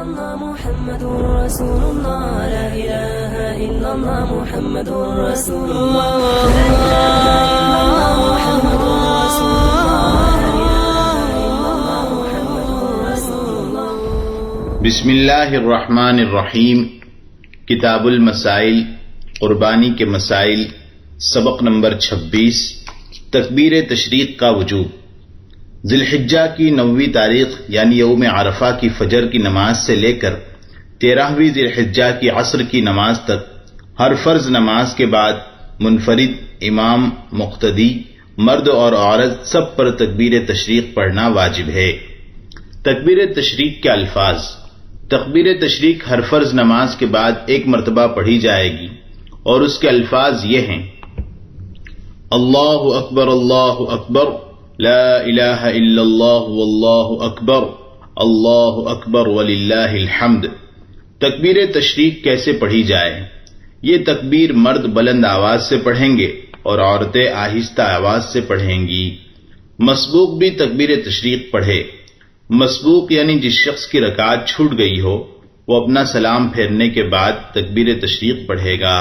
illallah Muhammadur Rasulullah la ilaha illallah Muhammadur Rasulullah la ilaha illallah Muhammadur Rasulullah la ilaha illallah Muhammadur Rasulullah. بسم اللہ الرحمن الرحیم. کتاب المسائل قربانی کے مسائل، سبق نمبر 26، تکبیر تشریق کا وجوب. ذی الحجہ کی 9ویں تاریخ یعنی یوم عرفہ کی فجر کی نماز سے لے کر 13ویں ذی الحجہ کی عصر کی نماز تک ہر فرض نماز کے بعد منفرد، امام، مقتدی، مرد اور عورت سب پر تکبیر تشریق پڑھنا واجب ہے. تکبیر تشریق کے الفاظ: تکبیر تشریق ہر فرض نماز کے بعد ایک مرتبہ پڑھی جائے گی اور اس کے الفاظ یہ ہیں: اللہ اکبر لا الہ الا اللہ واللہ اکبر وللہ الحمد. تکبیر تشریق کیسے پڑھی جائے؟ یہ تکبیر مرد بلند آواز سے پڑھیں گے اور عورتیں آہستہ آواز سے پڑھیں گی. مسبوق بھی تکبیر تشریق پڑھے. مسبوق یعنی جس شخص کی رکعت چھوٹ گئی ہو وہ اپنا سلام پھیرنے کے بعد تکبیر تشریق پڑھے گا.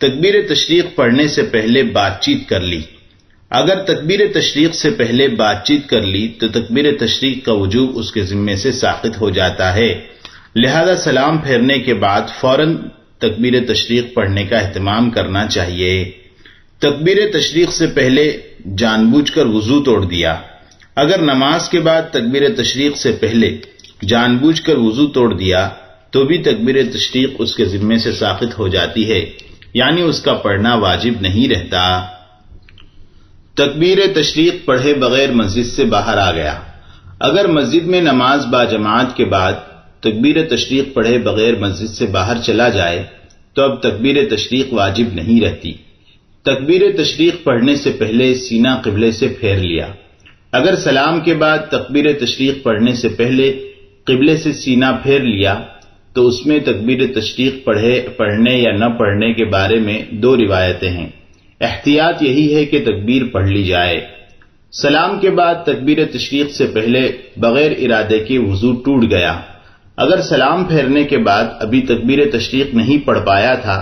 تکبیر تشریق پڑھنے سے پہلے بات چیت کر لی. اگر تکبیر تشریق سے پہلے بات چیت کر لی تو تکبیر تشریق کا وجوب اس کے ذمے سے ساقط ہو جاتا ہے. لہذا سلام پھیرنے کے بعد فوراً تکبیر تشریق پڑھنے کا اہتمام کرنا چاہیے. تکبیر تشریق سے پہلے جان بوجھ کر وضو توڑ دیا. اگر نماز کے بعد تکبیر تشریق سے پہلے جان بوجھ کر وضو توڑ دیا تو بھی تکبیر تشریق اس کے ذمے سے ساقط ہو جاتی ہے، یعنی اس کا پڑھنا واجب نہیں رہتا. تکبیر تشریق پڑھے بغیر مسجد سے باہر آ گیا. اگر مسجد میں نماز با جماعت کے بعد تکبیر تشریق پڑھے بغیر مسجد سے باہر چلا جائے تو اب تکبیر تشریق واجب نہیں رہتی. تکبیر تشریق پڑھنے سے پہلے سینہ قبلے سے پھیر لیا. اگر سلام کے بعد تکبیر تشریق پڑھنے سے پہلے قبلے سے سینہ پھیر لیا تو اس میں تکبیر تشریق پڑھنے یا نہ پڑھنے کے بارے میں 2 روایتیں ہیں. احتیاط یہی ہے کہ تکبیر پڑھ لی جائے. سلام کے بعد تکبیر تشریق سے پہلے بغیر ارادے کے وضو ٹوٹ گیا. اگر سلام پھیرنے کے بعد ابھی تکبیر تشریق نہیں پڑھ پایا تھا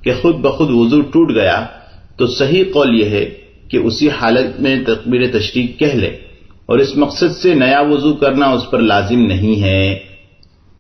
کہ خود بخود وضو ٹوٹ گیا تو صحیح قول یہ ہے کہ اسی حالت میں تکبیر تشریق کہہ لے اور اس مقصد سے نیا وضو کرنا اس پر لازم نہیں ہے.